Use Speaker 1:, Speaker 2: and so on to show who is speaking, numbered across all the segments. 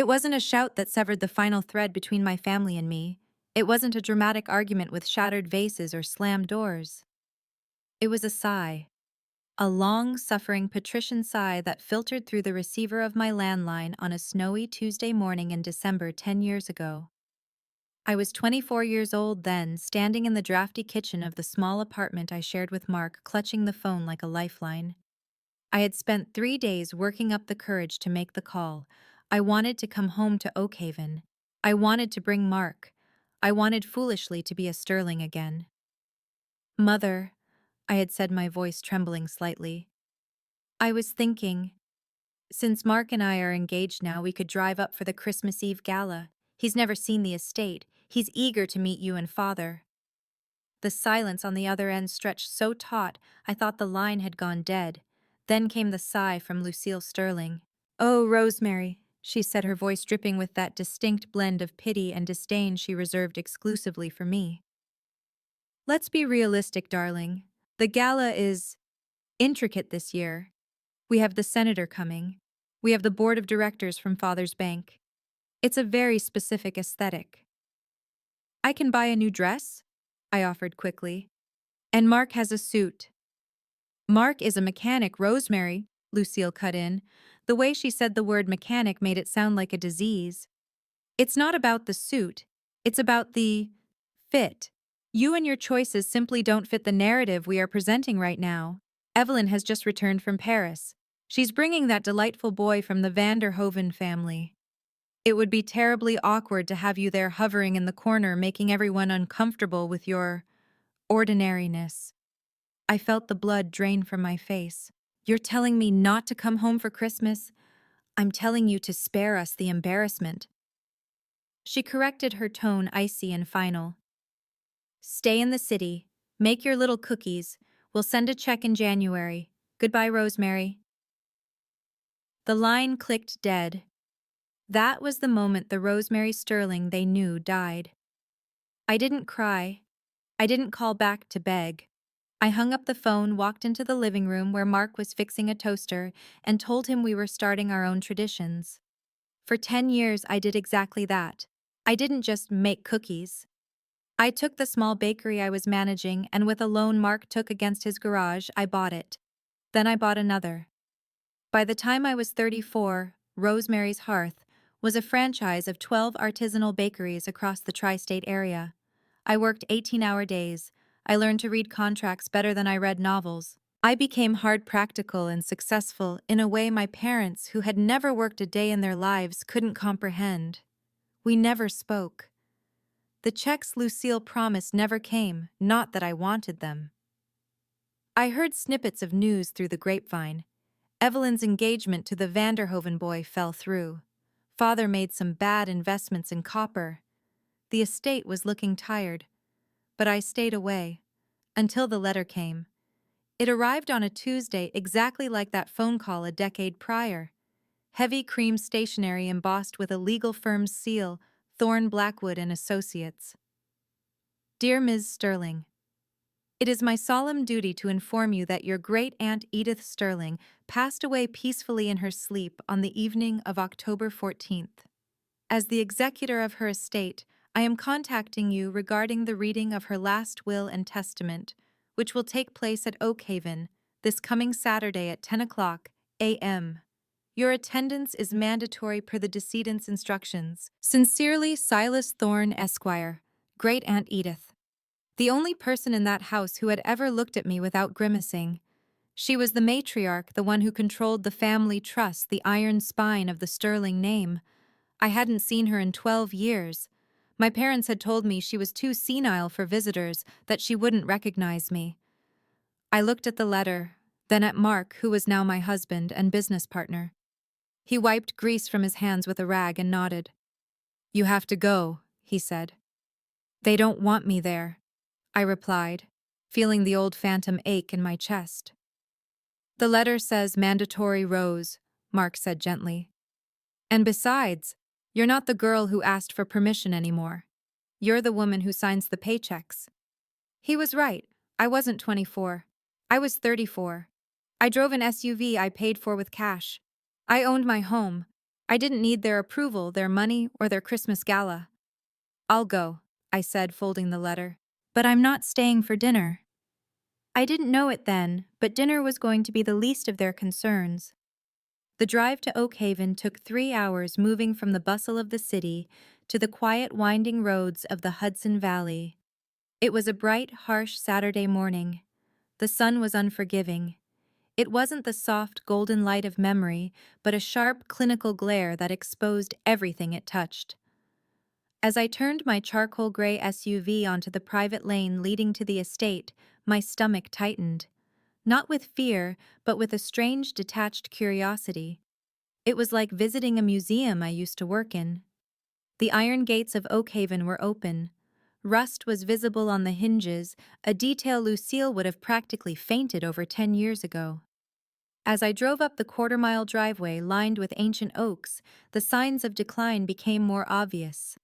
Speaker 1: It wasn't a shout that severed the final thread between my family and me. It wasn't a dramatic argument with shattered vases or slammed doors. It was a sigh. A long-suffering patrician sigh that filtered through the receiver of my landline on a snowy Tuesday morning in December 10 years ago. I was 24 years old then, standing in the drafty kitchen of the small apartment I shared with Mark, clutching the phone like a lifeline. I had spent 3 days working up the courage to make the call. I wanted to come home to Oakhaven. I wanted to bring Mark. I wanted foolishly to be a Sterling again. "Mother," I had said, my voice trembling slightly. "I was thinking, since Mark and I are engaged now, we could drive up for the Christmas Eve gala. He's never seen the estate. He's eager to meet you and Father." The silence on the other end stretched so taut I thought the line had gone dead. Then came the sigh from Lucille Sterling. "Oh, Rosemary," she said, her voice dripping with that distinct blend of pity and disdain she reserved exclusively for me. "Let's be realistic, darling. The gala is intricate this year. We have the senator coming. We have the board of directors from Father's bank. It's a very specific aesthetic." "I can buy a new dress?" I offered quickly. "And Mark has a suit." "Mark is a mechanic, Rosemary," Lucille cut in. The way she said the word mechanic made it sound like a disease. "It's not about the suit. It's about the fit. You and your choices simply don't fit the narrative we are presenting right now. Evelyn has just returned from Paris. She's bringing that delightful boy from the van der Hoeven family. It would be terribly awkward to have you there hovering in the corner, making everyone uncomfortable with your ordinariness." I felt the blood drain from my face. "You're telling me not to come home for Christmas? I'm telling you to spare us the embarrassment." She corrected, her tone icy and final. "Stay in the city. Make your little cookies. We'll send a check in January. Goodbye, Rosemary." The line clicked dead. That was the moment the Rosemary Sterling they knew died. I didn't cry. I didn't call back to beg. I hung up the phone, walked into the living room where Mark was fixing a toaster, and told him we were starting our own traditions. For 10 years, I did exactly that. I didn't just make cookies. I took the small bakery I was managing, and with a loan Mark took against his garage, I bought it. Then I bought another. By the time I was 34, Rosemary's Hearth was a franchise of 12 artisanal bakeries across the tri-state area. I worked 18-hour days. I learned to read contracts better than I read novels. I became hard practical and successful in a way my parents, who had never worked a day in their lives, couldn't comprehend. We never spoke. The checks Lucille promised never came, not that I wanted them. I heard snippets of news through the grapevine. Evelyn's engagement to the van der Hoeven boy fell through. Father made some bad investments in copper. The estate was looking tired. But I stayed away. Until the letter came. It arrived on a Tuesday, exactly like that phone call a decade prior. Heavy cream stationery embossed with a legal firm's seal, Thorne, Blackwood and Associates. "Dear Ms. Sterling, it is my solemn duty to inform you that your great-aunt Edith Sterling passed away peacefully in her sleep on the evening of October 14th. As the executor of her estate, I am contacting you regarding the reading of her last will and testament, which will take place at Oakhaven this coming Saturday at 10 o'clock a.m. Your attendance is mandatory per the decedent's instructions. Sincerely, Silas Thorne, Esquire, Great-Aunt Edith." The only person in that house who had ever looked at me without grimacing. She was the matriarch, the one who controlled the family trust, the iron spine of the Sterling name. I hadn't seen her in 12 years. My parents had told me she was too senile for visitors, that she wouldn't recognize me. I looked at the letter, then at Mark, who was now my husband and business partner. He wiped grease from his hands with a rag and nodded. "You have to go," he said. "They don't want me there," I replied, feeling the old phantom ache in my chest. "The letter says mandatory Rose," Mark said gently. "And besides, you're not the girl who asked for permission anymore. You're the woman who signs the paychecks." He was right. I wasn't 24. I was 34. I drove an SUV I paid for with cash. I owned my home. I didn't need their approval, their money, or their Christmas gala. "I'll go," I said, folding the letter. "But I'm not staying for dinner." I didn't know it then, but dinner was going to be the least of their concerns. The drive to Oakhaven took 3 hours, moving from the bustle of the city to the quiet winding roads of the Hudson Valley. It was a bright, harsh Saturday morning. The sun was unforgiving. It wasn't the soft, golden light of memory, but a sharp, clinical glare that exposed everything it touched. As I turned my charcoal gray SUV onto the private lane leading to the estate, my stomach tightened. Not with fear, but with a strange, detached curiosity. It was like visiting a museum I used to work in. The iron gates of Oakhaven were open. Rust was visible on the hinges, a detail Lucille would have practically fainted over 10 years ago. As I drove up the quarter-mile driveway lined with ancient oaks, the signs of decline became more obvious.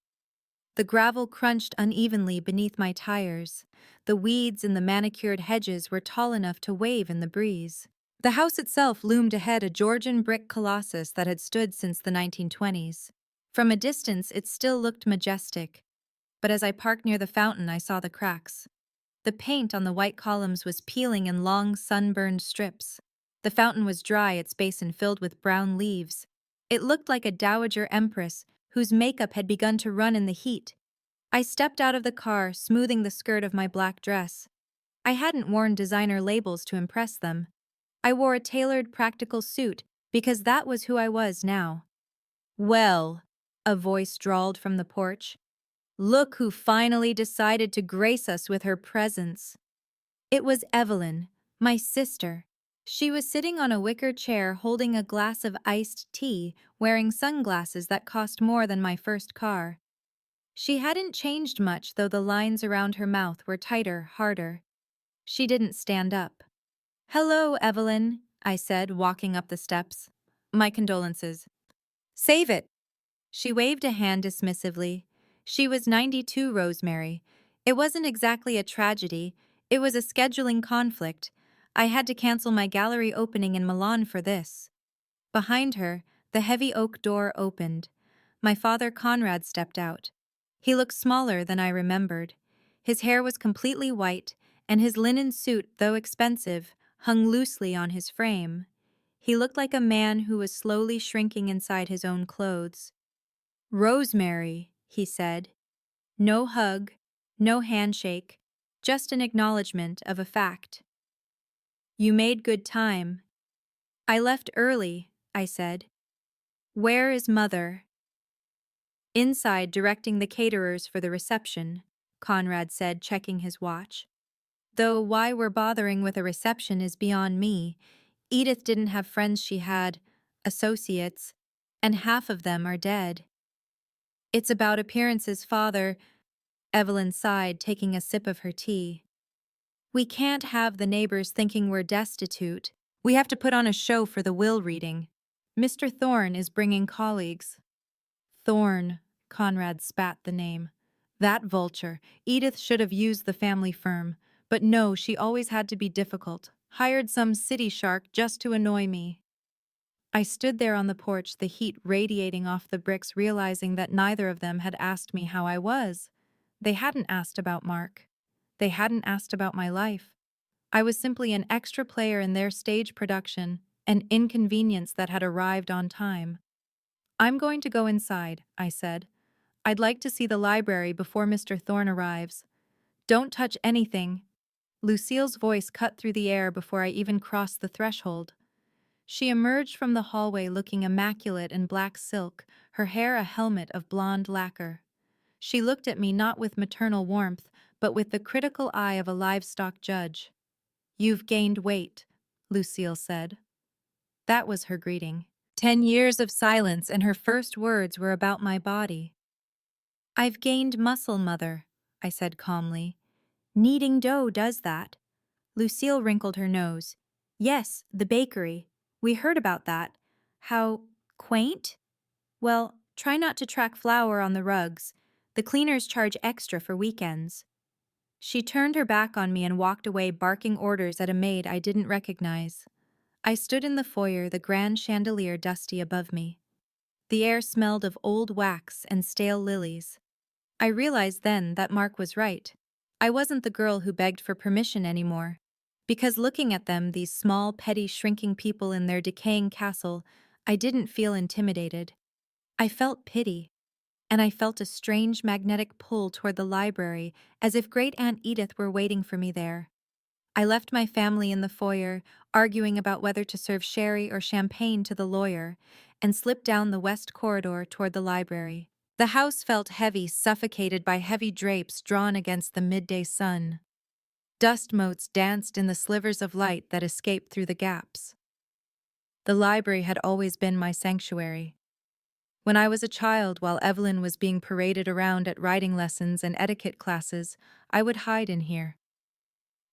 Speaker 1: The gravel crunched unevenly beneath my tires. The weeds in the manicured hedges were tall enough to wave in the breeze. The house itself loomed ahead, a Georgian brick colossus that had stood since the 1920s. From a distance, it still looked majestic, but as I parked near the fountain, I saw the cracks. The paint on the white columns was peeling in long, sunburned strips. The fountain was dry, its basin filled with brown leaves. It looked like a dowager empress whose makeup had begun to run in the heat. I stepped out of the car, smoothing the skirt of my black dress. I hadn't worn designer labels to impress them. I wore a tailored, practical suit because that was who I was now. "Well," a voice drawled from the porch, "look who finally decided to grace us with her presence." It was Evelyn, my sister. She was sitting on a wicker chair holding a glass of iced tea, wearing sunglasses that cost more than my first car. She hadn't changed much, though the lines around her mouth were tighter, harder. She didn't stand up. "Hello, Evelyn," I said, walking up the steps. "My condolences." "Save it." She waved a hand dismissively. She was 92, Rosemary. It wasn't exactly a tragedy, it was a scheduling conflict. I had to cancel my gallery opening in Milan for this. Behind her, the heavy oak door opened. My father Conrad stepped out. He looked smaller than I remembered. His hair was completely white, and his linen suit, though expensive, hung loosely on his frame. He looked like a man who was slowly shrinking inside his own clothes. "Rosemary," he said. No hug, no handshake, just an acknowledgement of a fact. "You made good time." "I left early," I said. "Where is Mother?" "Inside, directing the caterers for the reception," Conrad said, checking his watch. "Though why we're bothering with a reception is beyond me. Edith didn't have friends, she had associates, and half of them are dead." "It's about appearances, Father," Evelyn sighed, taking a sip of her tea. "We can't have the neighbors thinking we're destitute. We have to put on a show for the will reading. Mr. Thorne is bringing colleagues." "Thorne," Conrad spat the name. "That vulture. Edith should have used the family firm. But no, she always had to be difficult. Hired some city shark just to annoy me." I stood there on the porch, the heat radiating off the bricks, realizing that neither of them had asked me how I was. They hadn't asked about Mark. They hadn't asked about my life. I was simply an extra player in their stage production, an inconvenience that had arrived on time. "I'm going to go inside," I said. "I'd like to see the library before Mr. Thorne arrives." "Don't touch anything." Lucille's voice cut through the air before I even crossed the threshold. She emerged from the hallway looking immaculate in black silk, her hair a helmet of blonde lacquer. She looked at me not with maternal warmth, but with the critical eye of a livestock judge. "You've gained weight," Lucille said. That was her greeting. 10 years of silence, and her first words were about my body. "I've gained muscle, Mother," I said calmly. "Kneading dough does that." Lucille wrinkled her nose. "Yes, the bakery. We heard about that. How quaint? Well, try not to track flour on the rugs. The cleaners charge extra for weekends." She turned her back on me and walked away, barking orders at a maid I didn't recognize. I stood in the foyer, the grand chandelier dusty above me. The air smelled of old wax and stale lilies. I realized then that Mark was right. I wasn't the girl who begged for permission anymore. Because looking at them, these small, petty, shrinking people in their decaying castle, I didn't feel intimidated. I felt pity. And I felt a strange magnetic pull toward the library, as if Great Aunt Edith were waiting for me there. I left my family in the foyer, arguing about whether to serve sherry or champagne to the lawyer, and slipped down the west corridor toward the library. The house felt heavy, suffocated by heavy drapes drawn against the midday sun. Dust motes danced in the slivers of light that escaped through the gaps. The library had always been my sanctuary. When I was a child, while Evelyn was being paraded around at writing lessons and etiquette classes, I would hide in here.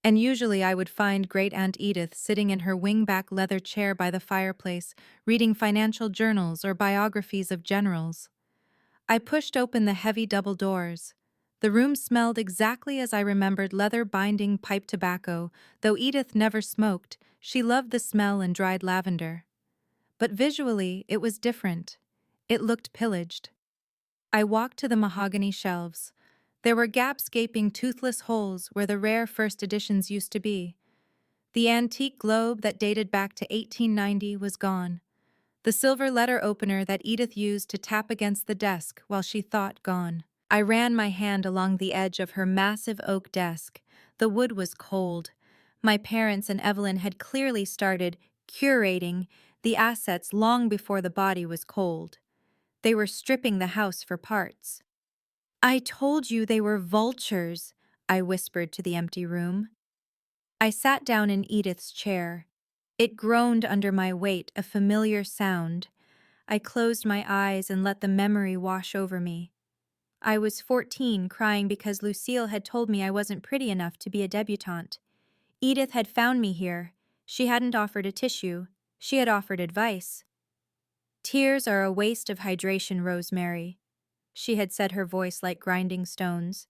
Speaker 1: And usually I would find Great Aunt Edith sitting in her wingback leather chair by the fireplace, reading financial journals or biographies of generals. I pushed open the heavy double doors. The room smelled exactly as I remembered leather-binding pipe tobacco. Though Edith never smoked, she loved the smell and dried lavender. But visually, it was different. It looked pillaged. I walked to the mahogany shelves. There were gaps-gaping toothless holes where the rare first editions used to be. The antique globe that dated back to 1890 was gone. The silver letter opener that Edith used to tap against the desk while she thought gone. I ran my hand along the edge of her massive oak desk. The wood was cold. My parents and Evelyn had clearly started curating the assets long before the body was cold. They were stripping the house for parts. "I told you they were vultures," I whispered to the empty room. I sat down in Edith's chair. It groaned under my weight, a familiar sound. I closed my eyes and let the memory wash over me. I was 14, crying because Lucille had told me I wasn't pretty enough to be a debutante. Edith had found me here. She hadn't offered a tissue. She had offered advice. "Tears are a waste of hydration, Rosemary," she had said, her voice like grinding stones.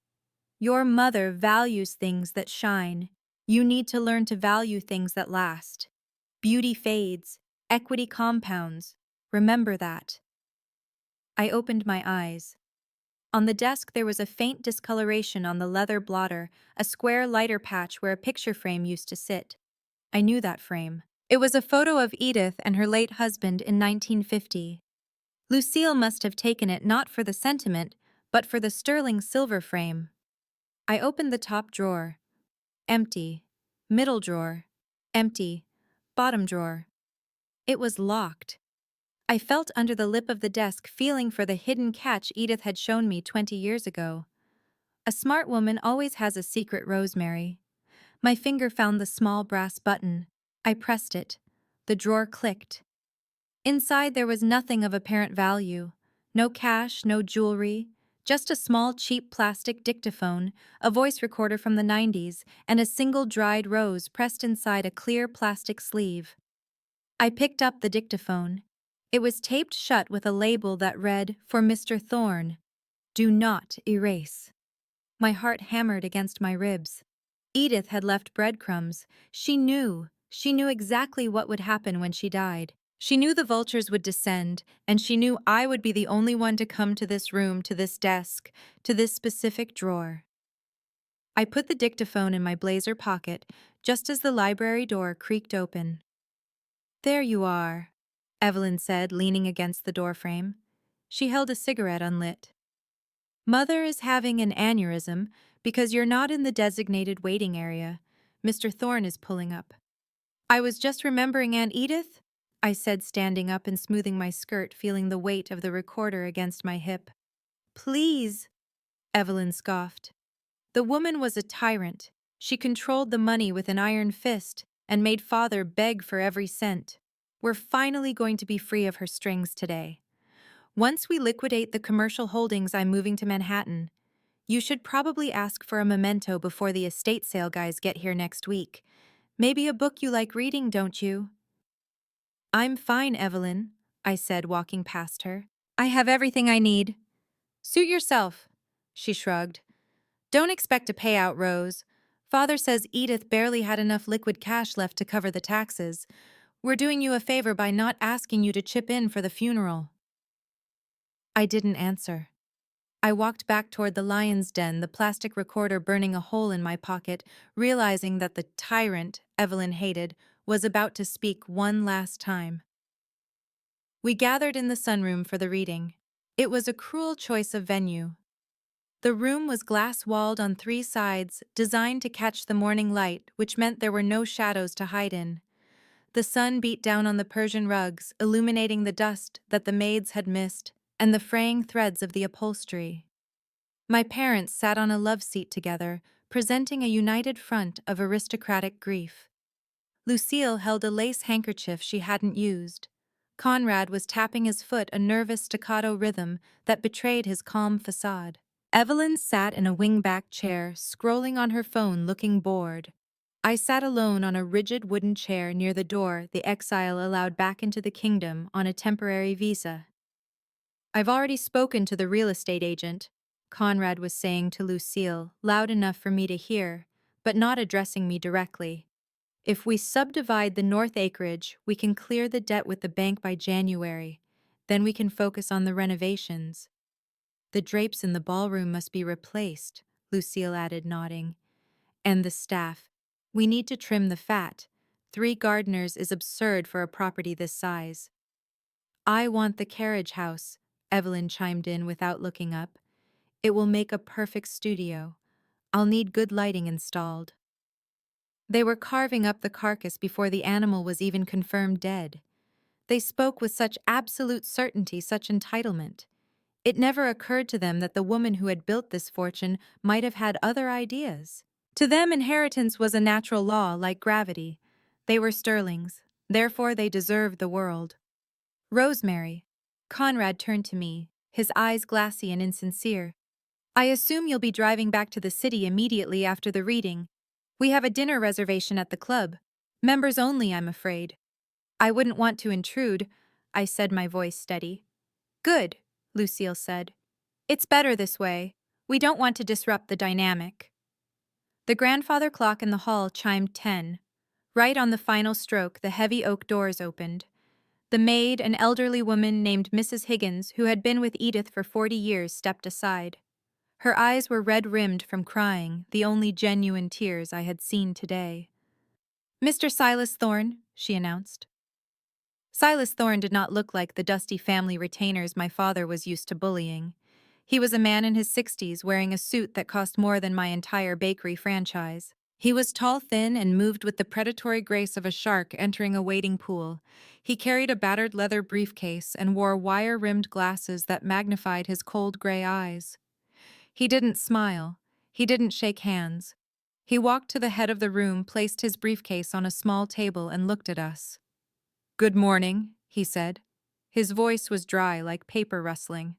Speaker 1: "Your mother values things that shine. You need to learn to value things that last. Beauty fades. Equity compounds. Remember that." I opened my eyes. On the desk there was a faint discoloration on the leather blotter, a square lighter patch where a picture frame used to sit. I knew that frame. It was a photo of Edith and her late husband in 1950. Lucille must have taken it not for the sentiment, but for the sterling silver frame. I opened the top drawer. Empty. Middle drawer. Empty. Bottom drawer. It was locked. I felt under the lip of the desk, feeling for the hidden catch Edith had shown me 20 years ago. A smart woman always has a secret, Rosemary. My finger found the small brass button. I pressed it. The drawer clicked. Inside there was nothing of apparent value. No cash, no jewelry, just a small cheap plastic dictaphone, a voice recorder from the 90s, and a single dried rose pressed inside a clear plastic sleeve. I picked up the dictaphone. It was taped shut with a label that read, "For Mr. Thorne. Do not erase." My heart hammered against my ribs. Edith had left breadcrumbs. She knew exactly what would happen when she died. She knew the vultures would descend, and she knew I would be the only one to come to this room, to this desk, to this specific drawer. I put the dictaphone in my blazer pocket, just as the library door creaked open. "There you are," Evelyn said, leaning against the doorframe. She held a cigarette unlit. "Mother is having an aneurysm because you're not in the designated waiting area. Mr. Thorne is pulling up." "I was just remembering Aunt Edith," I said, standing up and smoothing my skirt, feeling the weight of the recorder against my hip. "Please," Evelyn scoffed. The woman was a tyrant. She controlled the money with an iron fist and made Father beg for every cent. We're finally going to be free of her strings today. Once we liquidate the commercial holdings, I'm moving to Manhattan. You should probably ask for a memento before the estate sale guys get here next week. Maybe a book you like reading, don't you?" "I'm fine, Evelyn," I said, walking past her. "I have everything I need." "Suit yourself," she shrugged. "Don't expect a payout, Rose. Father says Edith barely had enough liquid cash left to cover the taxes. We're doing you a favor by not asking you to chip in for the funeral." I didn't answer. I walked back toward the lion's den, the plastic recorder burning a hole in my pocket, realizing that the tyrant Evelyn hated was about to speak one last time. We gathered in the sunroom for the reading. It was a cruel choice of venue. The room was glass-walled on three sides, designed to catch the morning light, which meant there were no shadows to hide in. The sun beat down on the Persian rugs, illuminating the dust that the maids had missed, and the fraying threads of the upholstery. My parents sat on a love seat together, presenting a united front of aristocratic grief. Lucille held a lace handkerchief she hadn't used. Conrad was tapping his foot a nervous staccato rhythm that betrayed his calm facade. Evelyn sat in a wing-back chair, scrolling on her phone, looking bored. I sat alone on a rigid wooden chair near the door, the exile allowed back into the kingdom on a temporary visa. "I've already spoken to the real estate agent," Conrad was saying to Lucille, loud enough for me to hear, but not addressing me directly. "If we subdivide the north acreage, we can clear the debt with the bank by January. Then we can focus on the renovations." "The drapes in the ballroom must be replaced," Lucille added, nodding. "And the staff. We need to trim the fat. 3 gardeners is absurd for a property this size." "I want the carriage house," Evelyn chimed in without looking up. "It will make a perfect studio. I'll need good lighting installed." They were carving up the carcass before the animal was even confirmed dead. They spoke with such absolute certainty, such entitlement. It never occurred to them that the woman who had built this fortune might have had other ideas. To them, inheritance was a natural law, like gravity. They were Sterlings, therefore they deserved the world. "Rosemary." Conrad turned to me, his eyes glassy and insincere. "I assume you'll be driving back to the city immediately after the reading. We have a dinner reservation at the club. Members only, I'm afraid." "I wouldn't want to intrude," I said, my voice steady. "Good," Lucille said. "It's better this way. We don't want to disrupt the dynamic." The grandfather clock in the hall chimed 10. Right on the final stroke, the heavy oak doors opened. The maid, an elderly woman named Mrs. Higgins, who had been with Edith for 40 years, stepped aside. Her eyes were red-rimmed from crying, the only genuine tears I had seen today. "Mr. Silas Thorne," she announced. Silas Thorne did not look like the dusty family retainers my father was used to bullying. He was a man in his 60s wearing a suit that cost more than my entire bakery franchise. He was tall, thin, and moved with the predatory grace of a shark entering a wading pool. He carried a battered leather briefcase and wore wire-rimmed glasses that magnified his cold gray eyes. He didn't smile. He didn't shake hands. He walked to the head of the room, placed his briefcase on a small table, and looked at us. "Good morning," he said. His voice was dry, like paper rustling.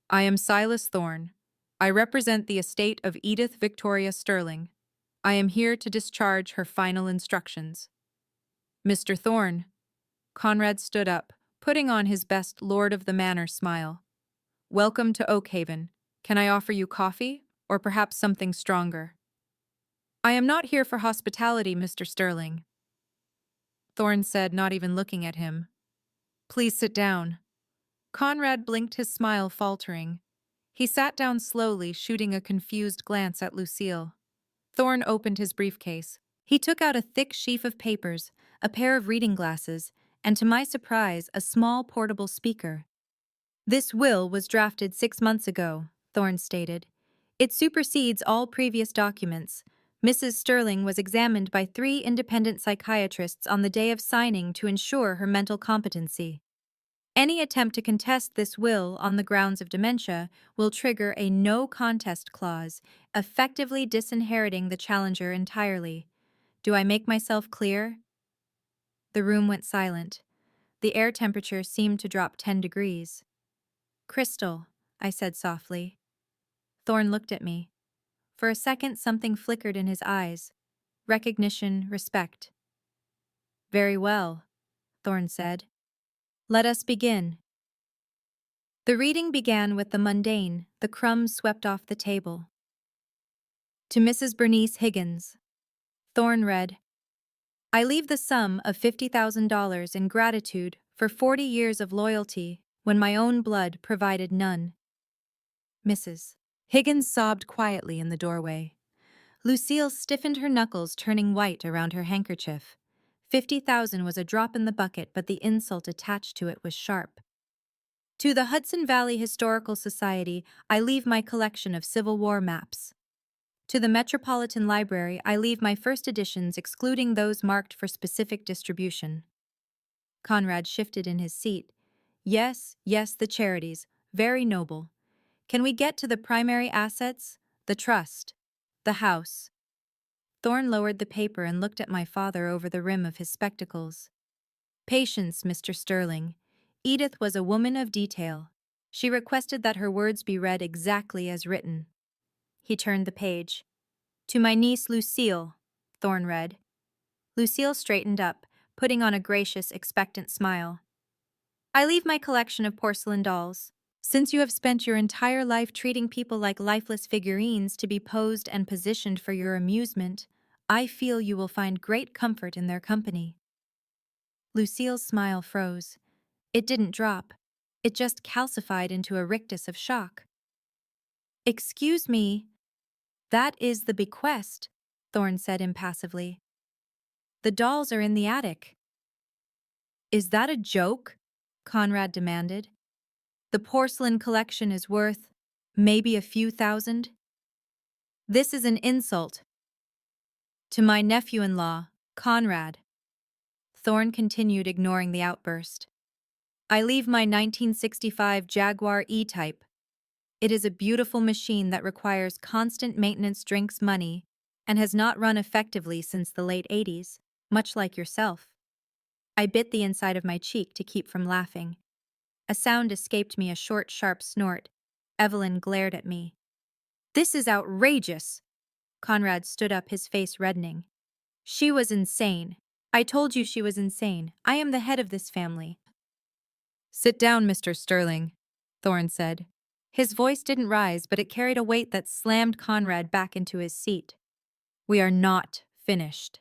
Speaker 1: "I am Silas Thorne. I represent the estate of Edith Victoria Sterling. I am here to discharge her final instructions." "Mr. Thorne." Conrad stood up, putting on his best Lord of the Manor smile. "Welcome to Oakhaven. Can I offer you coffee, or perhaps something stronger?" "I am not here for hospitality, Mr. Sterling," Thorne said, not even looking at him. "Please sit down." Conrad blinked, his smile faltering. He sat down slowly, shooting a confused glance at Lucille. Thorne opened his briefcase. He took out a thick sheaf of papers, a pair of reading glasses, and to my surprise, a small portable speaker. "This will was drafted 6 months ago," Thorne stated. "It supersedes all previous documents. Mrs. Sterling was examined by 3 independent psychiatrists on the day of signing to ensure her mental competency. Any attempt to contest this will on the grounds of dementia will trigger a no-contest clause, effectively disinheriting the challenger entirely. Do I make myself clear?" The room went silent. The air temperature seemed to drop 10 degrees. "Crystal," I said softly. Thorne looked at me. For a second, something flickered in his eyes. Recognition, respect. "Very well," Thorne said. "Let us begin." The reading began with the mundane, the crumbs swept off the table. "To Mrs. Bernice Higgins," Thorne read, "I leave the sum of $50,000 in gratitude for 40 years of loyalty, when my own blood provided none. Mrs. Higgins sobbed quietly in the doorway. Lucille stiffened her knuckles, turning white around her handkerchief. 50,000 was a drop in the bucket, but the insult attached to it was sharp. To the Hudson Valley Historical Society, I leave my collection of Civil War maps. To the Metropolitan Library, I leave my first editions, excluding those marked for specific distribution. Conrad shifted in his seat. Yes, the charities. Very noble. Can we get to the primary assets? The trust. The house. Thorne lowered the paper and looked at my father over the rim of his spectacles. Patience, Mr. Sterling. Edith was a woman of detail. She requested that her words be read exactly as written. He turned the page. To my niece Lucille, Thorne read. Lucille straightened up, putting on a gracious, expectant smile. I leave my collection of porcelain dolls. Since you have spent your entire life treating people like lifeless figurines to be posed and positioned for your amusement, I feel you will find great comfort in their company. Lucille's smile froze. It didn't drop. It just calcified into a rictus of shock. Excuse me. That is the bequest, Thorne said impassively. The dolls are in the attic. Is that a joke? Conrad demanded. The porcelain collection is worth maybe a few thousand. This is an insult. To my nephew-in-law, Conrad. Thorne continued, ignoring the outburst. I leave my 1965 Jaguar E-Type. It is a beautiful machine that requires constant maintenance, drinks money, and has not run effectively since the late 80s, much like yourself. I bit the inside of my cheek to keep from laughing. A sound escaped me, a short, sharp snort. Evelyn glared at me. This is outrageous! Conrad stood up, his face reddening. She was insane. I told you she was insane. I am the head of this family. Sit down, Mr. Sterling, Thorne said. His voice didn't rise, but it carried a weight that slammed Conrad back into his seat. We are not finished.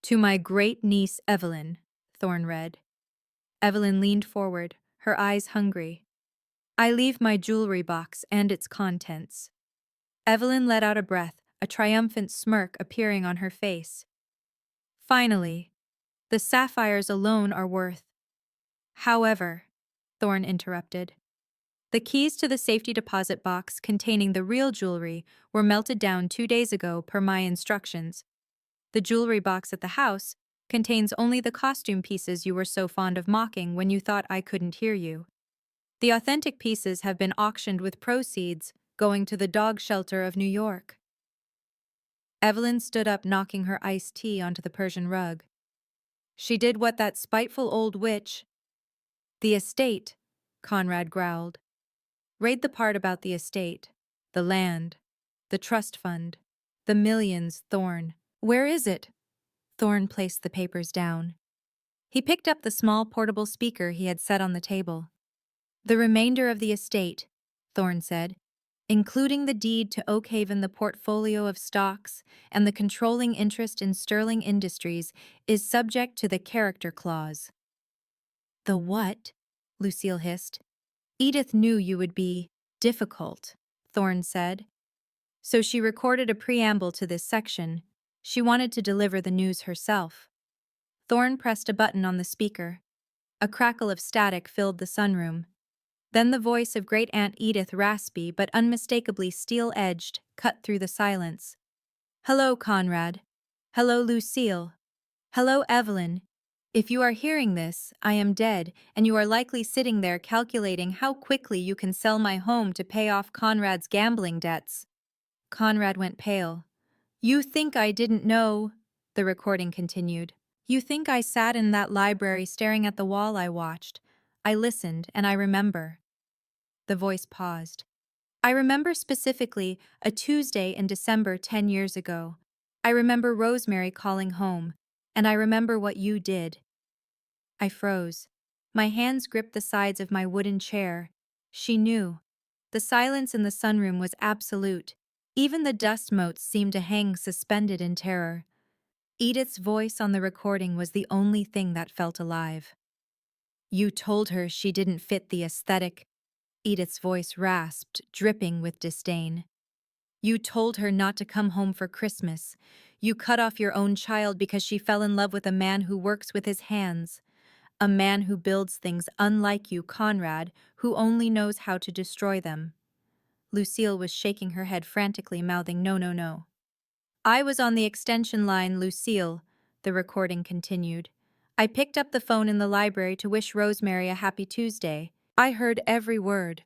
Speaker 1: To my great niece Evelyn, Thorne read. Evelyn leaned forward, her eyes hungry. I leave my jewelry box and its contents. Evelyn let out a breath, a triumphant smirk appearing on her face. Finally, the sapphires alone are worth. However, Thorne interrupted. The keys to the safety deposit box containing the real jewelry were melted down 2 days ago per my instructions. The jewelry box at the house contains only the costume pieces you were so fond of mocking when you thought I couldn't hear you. The authentic pieces have been auctioned with proceeds going to the dog shelter of New York. Evelyn stood up, knocking her iced tea onto the Persian rug. She did what that spiteful old witch. The estate, Conrad growled. Read the part about the estate, the land, the trust fund, the millions, Thorne. Where is it? Thorne placed the papers down. He picked up the small portable speaker he had set on the table. The remainder of the estate, Thorne said, including the deed to Oakhaven, the portfolio of stocks, and the controlling interest in Sterling Industries, is subject to the character clause. The what? Lucille hissed. Edith knew you would be difficult, Thorne said. So she recorded a preamble to this section. She wanted to deliver the news herself. Thorne pressed a button on the speaker. A crackle of static filled the sunroom. Then the voice of Great Aunt Edith, raspy but unmistakably steel-edged, cut through the silence. Hello, Conrad. Hello, Lucille. Hello, Evelyn. If you are hearing this, I am dead, and you are likely sitting there calculating how quickly you can sell my home to pay off Conrad's gambling debts. Conrad went pale. You think I didn't know, the recording continued. You think I sat in that library staring at the wall I watched. I listened, and I remember. The voice paused. I remember specifically a Tuesday in December 10 years ago. I remember Rosemary calling home, and I remember what you did. I froze. My hands gripped the sides of my wooden chair. She knew. The silence in the sunroom was absolute. Even the dust motes seemed to hang suspended in terror. Edith's voice on the recording was the only thing that felt alive. You told her she didn't fit the aesthetic. Edith's voice rasped, dripping with disdain. You told her not to come home for Christmas. You cut off your own child because she fell in love with a man who works with his hands. A man who builds things unlike you, Conrad, who only knows how to destroy them. Lucille was shaking her head frantically, mouthing, "No, no, no." I was on the extension line, Lucille, the recording continued. I picked up the phone in the library to wish Rosemary a happy Tuesday. I heard every word.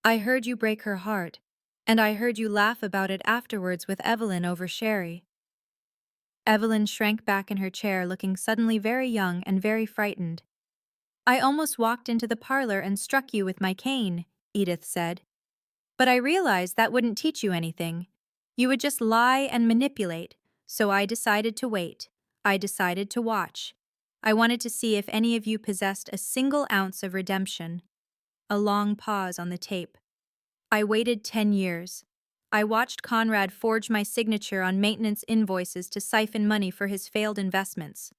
Speaker 1: I heard you break her heart, and I heard you laugh about it afterwards with Evelyn over sherry. Evelyn shrank back in her chair, looking suddenly very young and very frightened. I almost walked into the parlor and struck you with my cane, Edith said. But I realized that wouldn't teach you anything. You would just lie and manipulate, so I decided to wait. I decided to watch. I wanted to see if any of you possessed a single ounce of redemption. A long pause on the tape. I waited 10 years. I watched Conrad forge my signature on maintenance invoices to siphon money for his failed investments.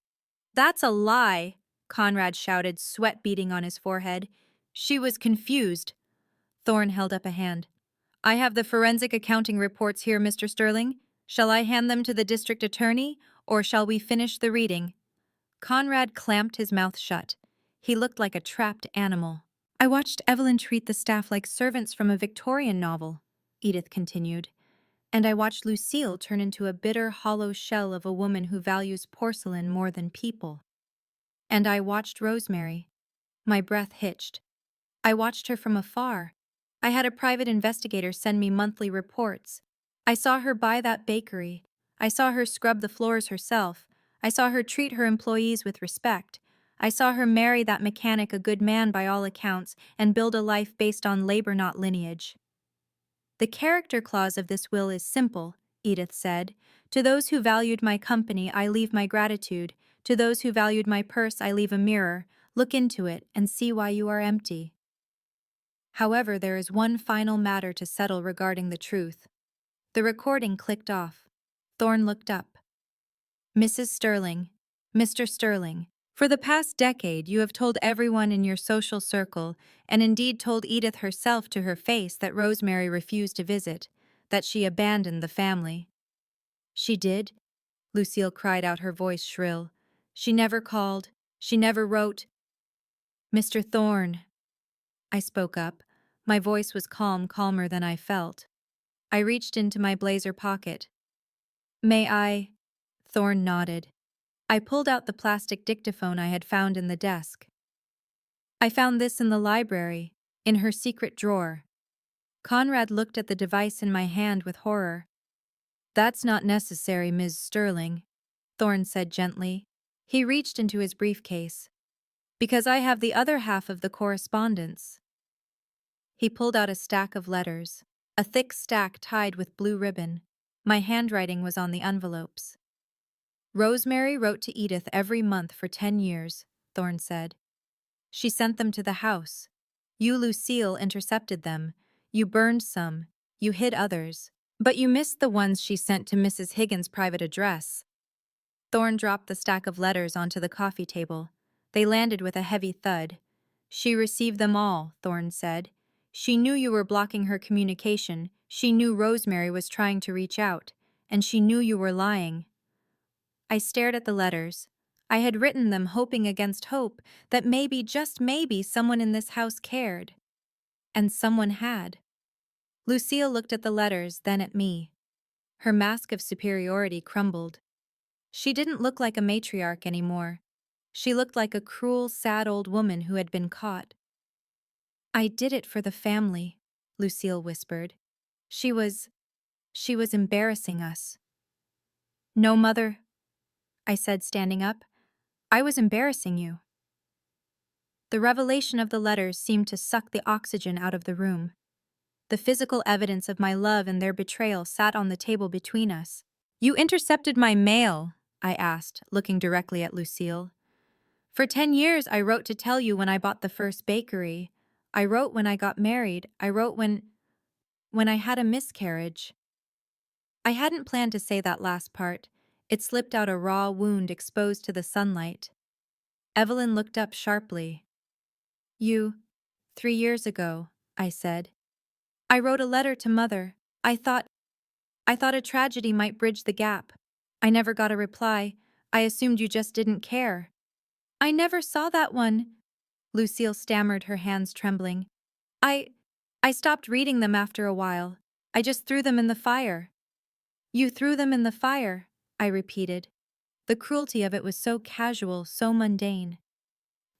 Speaker 1: That's a lie, Conrad shouted, sweat beading on his forehead. She was confused. Thorne held up a hand. I have the forensic accounting reports here, Mr. Sterling. Shall I hand them to the district attorney, or shall we finish the reading? Conrad clamped his mouth shut. He looked like a trapped animal. I watched Evelyn treat the staff like servants from a Victorian novel, Edith continued, and I watched Lucille turn into a bitter, hollow shell of a woman who values porcelain more than people. And I watched Rosemary. My breath hitched. I watched her from afar. I had a private investigator send me monthly reports. I saw her buy that bakery. I saw her scrub the floors herself. I saw her treat her employees with respect. I saw her marry that mechanic, a good man by all accounts, and build a life based on labor, not lineage. The character clause of this will is simple, Edith said. To those who valued my company, I leave my gratitude. To those who valued my purse, I leave a mirror. Look into it and see why you are empty. However, there is one final matter to settle regarding the truth. The recording clicked off. Thorne looked up. Mrs. Sterling, Mr. Sterling, for the past decade you have told everyone in your social circle, and indeed told Edith herself to her face, that Rosemary refused to visit, that she abandoned the family. She did? Lucille cried out, her voice shrill. She never called. She never wrote. Mr. Thorne, I spoke up. My voice was calm, calmer than I felt. I reached into my blazer pocket. May I? Thorne nodded. I pulled out the plastic dictaphone I had found in the desk. I found this in the library, in her secret drawer. Conrad looked at the device in my hand with horror. That's not necessary, Ms. Sterling, Thorne said gently. He reached into his briefcase. Because I have the other half of the correspondence. He pulled out a stack of letters, a thick stack tied with blue ribbon. My handwriting was on the envelopes. Rosemary wrote to Edith every month for 10 years, Thorne said. She sent them to the house. You, Lucille, intercepted them. You burned some. You hid others. But you missed the ones she sent to Mrs. Higgins' private address. Thorne dropped the stack of letters onto the coffee table. They landed with a heavy thud. She received them all, Thorne said. She knew you were blocking her communication. She knew Rosemary was trying to reach out. And she knew you were lying. I stared at the letters. I had written them hoping against hope that maybe, just maybe, someone in this house cared. And someone had. Lucille looked at the letters, then at me. Her mask of superiority crumbled. She didn't look like a matriarch anymore. She looked like a cruel, sad old woman who had been caught. I did it for the family, Lucille whispered. She was embarrassing us. No, Mother, I said, standing up. I was embarrassing you. The revelation of the letters seemed to suck the oxygen out of the room. The physical evidence of my love and their betrayal sat on the table between us. You intercepted my mail, I asked, looking directly at Lucille. For 10 years I wrote to tell you when I bought the first bakery. I wrote when I got married. I wrote when I had a miscarriage. I hadn't planned to say that last part. It slipped out, a raw wound exposed to the sunlight. Evelyn looked up sharply. You, 3 years ago, I said. I wrote a letter to Mother. I thought I thought a tragedy might bridge the gap. I never got a reply. I assumed you just didn't care. I never saw that one, Lucille stammered, her hands trembling. I I stopped reading them after a while. I just threw them in the fire. You threw them in the fire, I repeated. The cruelty of it was so casual, so mundane.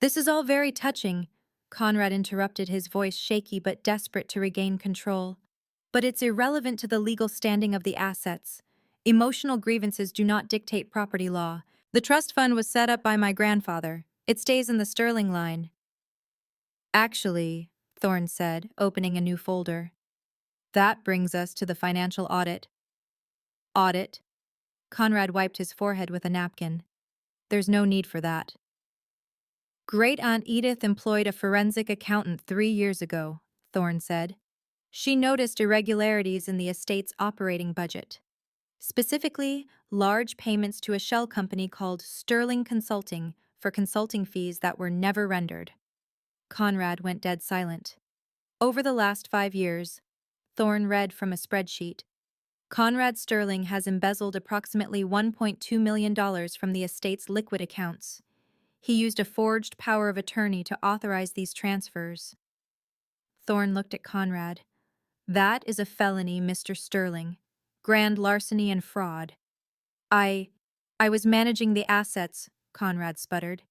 Speaker 1: This is all very touching, Conrad interrupted, his voice shaky but desperate to regain control. But it's irrelevant to the legal standing of the assets. Emotional grievances do not dictate property law. The trust fund was set up by my grandfather. It stays in the Sterling line. Actually, Thorne said, opening a new folder. That brings us to the financial audit. Audit? Conrad wiped his forehead with a napkin. There's no need for that. Great-aunt Edith employed a forensic accountant 3 years ago, Thorne said. She noticed irregularities in the estate's operating budget. Specifically, large payments to a shell company called Sterling Consulting for consulting fees that were never rendered. Conrad went dead silent. Over the last 5 years, Thorne read from a spreadsheet. Conrad Sterling has embezzled approximately $1.2 million from the estate's liquid accounts. He used a forged power of attorney to authorize these transfers. Thorne looked at Conrad. That is a felony, Mr. Sterling. Grand larceny and fraud. I was managing the assets, Conrad sputtered.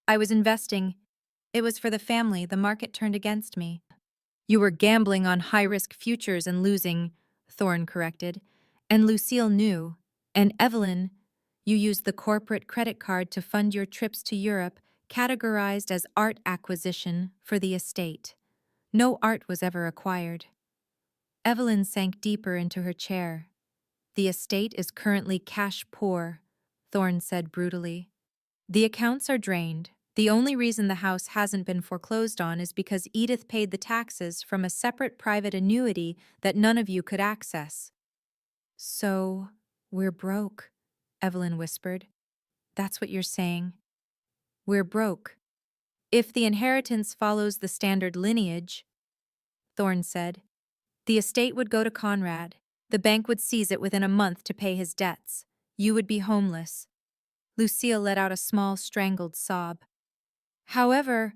Speaker 1: I was investing. It was for the family. The market turned against me. You were gambling on high-risk futures and losing, Thorne corrected. And Lucille knew. And Evelyn, you used the corporate credit card to fund your trips to Europe, categorized as art acquisition for the estate. No art was ever acquired. Evelyn sank deeper into her chair. The estate is currently cash poor, Thorne said brutally. The accounts are drained. The only reason the house hasn't been foreclosed on is because Edith paid the taxes from a separate private annuity that none of you could access. So, we're broke, Evelyn whispered. That's what you're saying. We're broke. If the inheritance follows the standard lineage, Thorne said, the estate would go to Conrad. The bank would seize it within a month to pay his debts. You would be homeless. Lucille let out a small, strangled sob. However,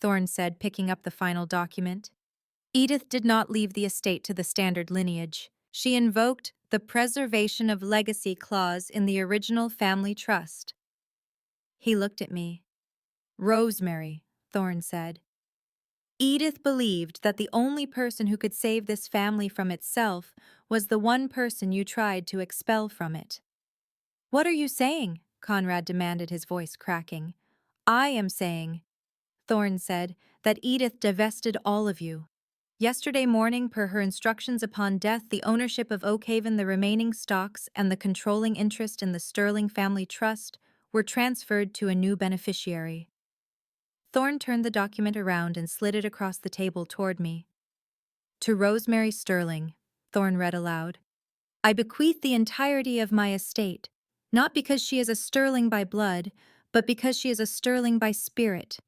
Speaker 1: Thorne said, picking up the final document, Edith did not leave the estate to the standard lineage. She invoked the preservation of legacy clause in the original family trust. He looked at me. Rosemary, Thorne said. Edith believed that the only person who could save this family from itself was the one person you tried to expel from it. What are you saying? Conrad demanded, his voice cracking. I am saying, Thorne said, that Edith divested all of you. Yesterday morning, per her instructions upon death, the ownership of Oakhaven, the remaining stocks, and the controlling interest in the Sterling family trust were transferred to a new beneficiary. Thorne turned the document around and slid it across the table toward me. To Rosemary Sterling, Thorne read aloud, I bequeath the entirety of my estate, not because she is a Sterling by blood, but because she is a Sterling by spirit.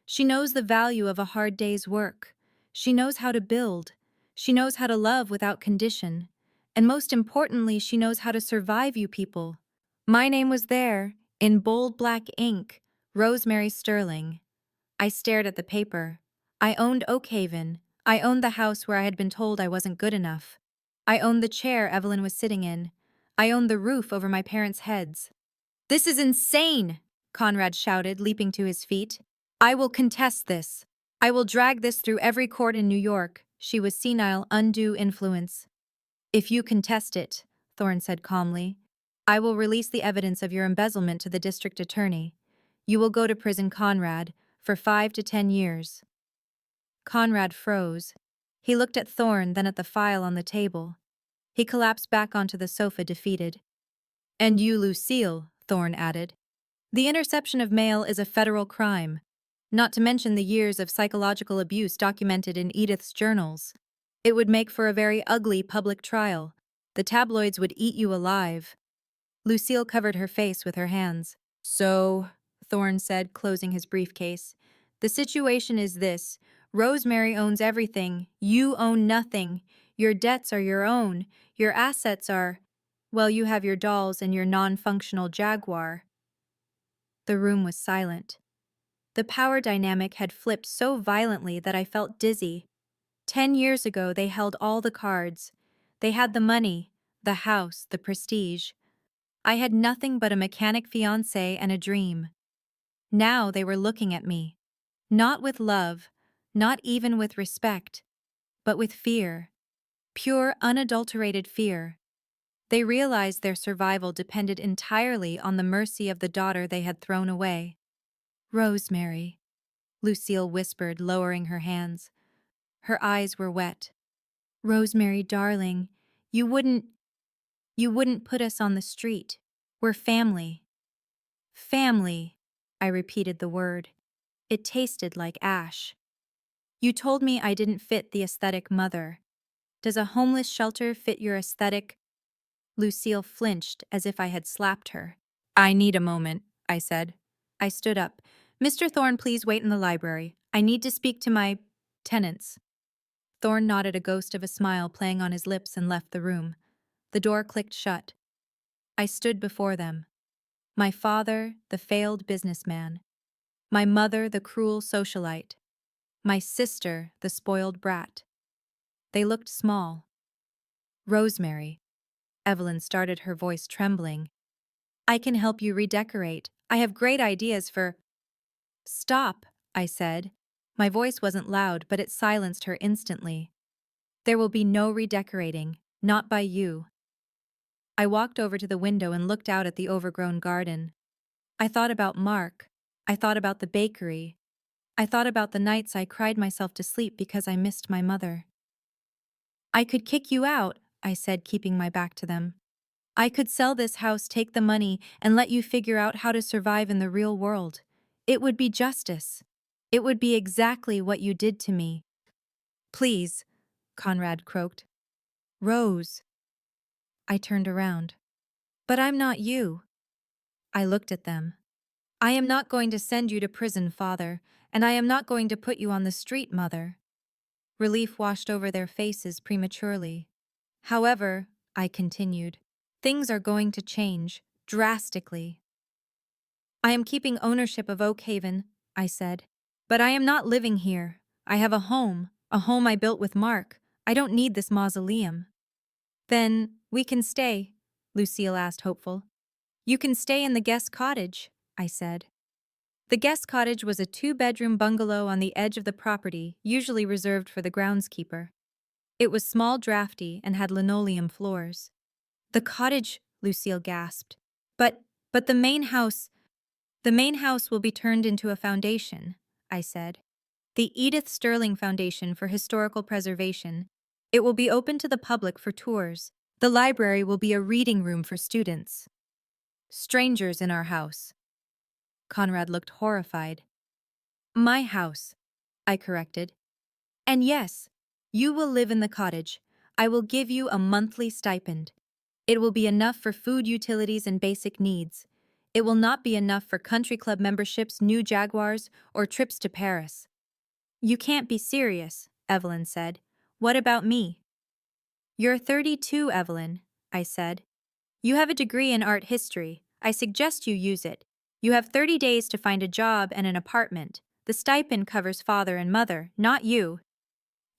Speaker 1: She knows the value of a hard day's work. She knows how to build. She knows how to love without condition. And most importantly, she knows how to survive you people. My name was there, in bold black ink, Rosemary Sterling. I stared at the paper. I owned Oakhaven. I owned the house where I had been told I wasn't good enough. I owned the chair Evelyn was sitting in. I owned the roof over my parents' heads. This is insane, Conrad shouted, leaping to his feet. I will contest this. I will drag this through every court in New York. She was senile, undue influence. If you contest it, Thorne said calmly, I will release the evidence of your embezzlement to the district attorney. You will go to prison, Conrad, for 5 to 10 years. Conrad froze. He looked at Thorne, then at the file on the table. He collapsed back onto the sofa, defeated. And you, Lucille, Thorne added. The interception of mail is a federal crime, not to mention the years of psychological abuse documented in Edith's journals. It would make for a very ugly public trial. The tabloids would eat you alive. Lucille covered her face with her hands. So, Thorne said, closing his briefcase, The situation is this: Rosemary owns everything. You own nothing. Your debts are your own. Your assets are, well, you have your dolls and your non-functional Jaguar. The room was silent. The power dynamic had flipped so violently that I felt dizzy. 10 years ago, they held all the cards. They had the money, the house, the prestige. I had nothing but a mechanic fiancé and a dream. Now they were looking at me. Not with love, not even with respect, but with fear. Pure, unadulterated fear. They realized their survival depended entirely on the mercy of the daughter they had thrown away. "Rosemary," Lucille whispered, lowering her hands. Her eyes were wet. "Rosemary, darling, you wouldn't put us on the street. We're family." "Family," I repeated the word. It tasted like ash. "You told me I didn't fit the aesthetic mother. Does a homeless shelter fit your aesthetic?" Lucille flinched as if I had slapped her. "I need a moment," I said. I stood up. "Mr. Thorne, please wait in the library. I need to speak to my tenants." Thorne nodded, a ghost of a smile playing on his lips, and left the room. The door clicked shut. I stood before them. My father, the failed businessman. My mother, the cruel socialite. My sister, the spoiled brat. They looked small. "Rosemary," Evelyn started, her voice trembling. "I can help you redecorate. I have great ideas for—" "Stop," I said. My voice wasn't loud, but it silenced her instantly. "There will be no redecorating, not by you." I walked over to the window and looked out at the overgrown garden. I thought about Mark. I thought about the bakery. I thought about the nights I cried myself to sleep because I missed my mother. "I could kick you out," I said, keeping my back to them. "I could sell this house, take the money, and let you figure out how to survive in the real world. It would be justice. It would be exactly what you did to me." "Please," Conrad croaked. "Rose." I turned around. "But I'm not you." I looked at them. "I am not going to send you to prison, father, and I am not going to put you on the street, mother." Relief washed over their faces prematurely. "However," I continued, "things are going to change, drastically. I am keeping ownership of Oakhaven," I said. "But I am not living here. I have a home I built with Mark. I don't need this mausoleum." "Then, we can stay," Lucille asked, hopeful. "You can stay in the guest cottage," I said. The guest cottage was a 2-bedroom bungalow on the edge of the property, usually reserved for the groundskeeper. It was small, drafty, and had linoleum floors. "The cottage," Lucille gasped. But the main house will be turned into a foundation," I said. "The Edith Sterling Foundation for Historical Preservation. It will be open to the public for tours. The library will be a reading room for students." "Strangers in our house." Conrad looked horrified. "My house," I corrected. "And yes, you will live in the cottage. I will give you a monthly stipend. It will be enough for food, utilities, and basic needs. It will not be enough for country club memberships, new Jaguars, or trips to Paris." "You can't be serious," Evelyn said. "What about me?" "You're 32, Evelyn," I said. "You have a degree in art history. I suggest you use it. You have 30 days to find a job and an apartment. The stipend covers father and mother, not you."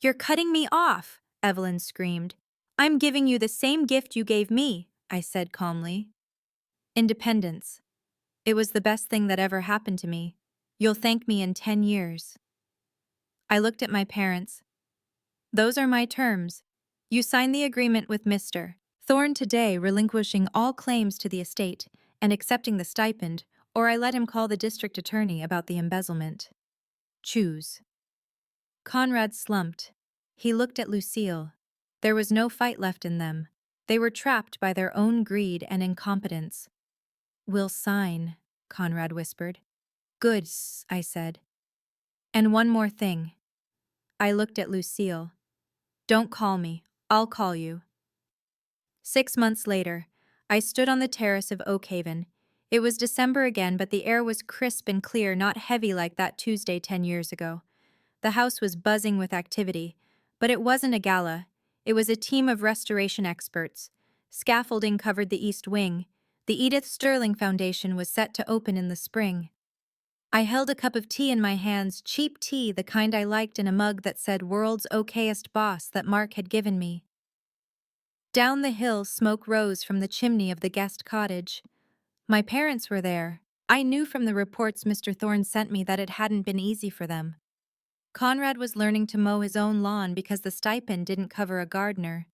Speaker 1: "You're cutting me off," Evelyn screamed. "I'm giving you the same gift you gave me," I said calmly. "Independence. It was the best thing that ever happened to me. You'll thank me in 10 years. I looked at my parents. "Those are my terms. You sign the agreement with Mr. Thorne today, relinquishing all claims to the estate and accepting the stipend, or I let him call the district attorney about the embezzlement. Choose." Conrad slumped. He looked at Lucille. There was no fight left in them. They were trapped by their own greed and incompetence. "We'll sign," Conrad whispered. "Good," I said. "And one more thing." I looked at Lucille. "Don't call me. I'll call you." 6 months later, I stood on the terrace of Oakhaven. It was December again, but the air was crisp and clear, not heavy like that Tuesday 10 years ago. The house was buzzing with activity, but it wasn't a gala. It was a team of restoration experts. Scaffolding covered the east wing. The Edith Sterling Foundation was set to open in the spring. I held a cup of tea in my hands, cheap tea, the kind I liked, in a mug that said "World's Okayest Boss" that Mark had given me. Down the hill, smoke rose from the chimney of the guest cottage. My parents were there. I knew from the reports Mr. Thorne sent me that it hadn't been easy for them. Conrad was learning to mow his own lawn because the stipend didn't cover a gardener.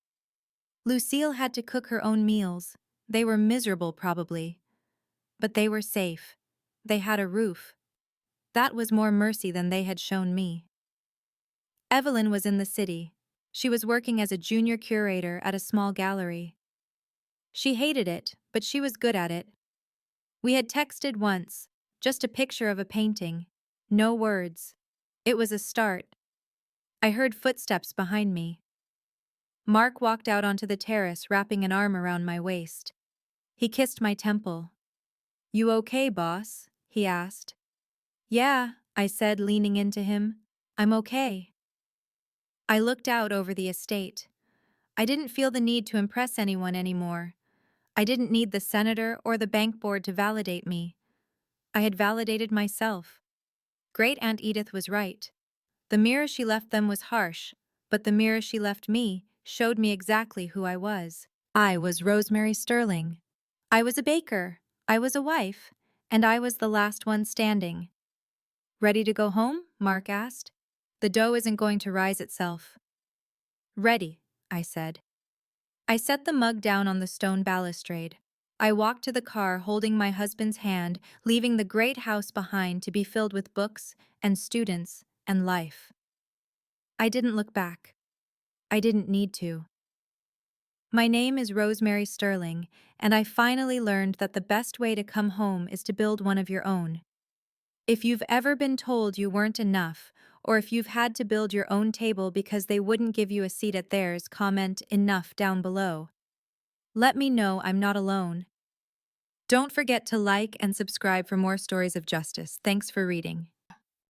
Speaker 1: Lucille had to cook her own meals. They were miserable, probably. But they were safe. They had a roof. That was more mercy than they had shown me. Evelyn was in the city. She was working as a junior curator at a small gallery. She hated it, but she was good at it. We had texted once, just a picture of a painting. No words. It was a start. I heard footsteps behind me. Mark walked out onto the terrace, wrapping an arm around my waist. He kissed my temple. "You okay, boss?" he asked. "Yeah," I said, leaning into him. "I'm okay." I looked out over the estate. I didn't feel the need to impress anyone anymore. I didn't need the senator or the bank board to validate me. I had validated myself. Great Aunt Edith was right. The mirror she left them was harsh, but the mirror she left me showed me exactly who I was. I was Rosemary Sterling. I was a baker. I was a wife. And I was the last one standing. "Ready to go home?" Mark asked. "The dough isn't going to rise itself." "Ready," I said. I set the mug down on the stone balustrade. I walked to the car holding my husband's hand, leaving the great house behind to be filled with books and students and life. I didn't look back. I didn't need to. My name is Rosemary Sterling, and I finally learned that the best way to come home is to build one of your own. If you've ever been told you weren't enough, or if you've had to build your own table because they wouldn't give you a seat at theirs, comment "enough" down below. Let me know I'm not alone. Don't forget to like and subscribe for more stories of justice. Thanks for reading.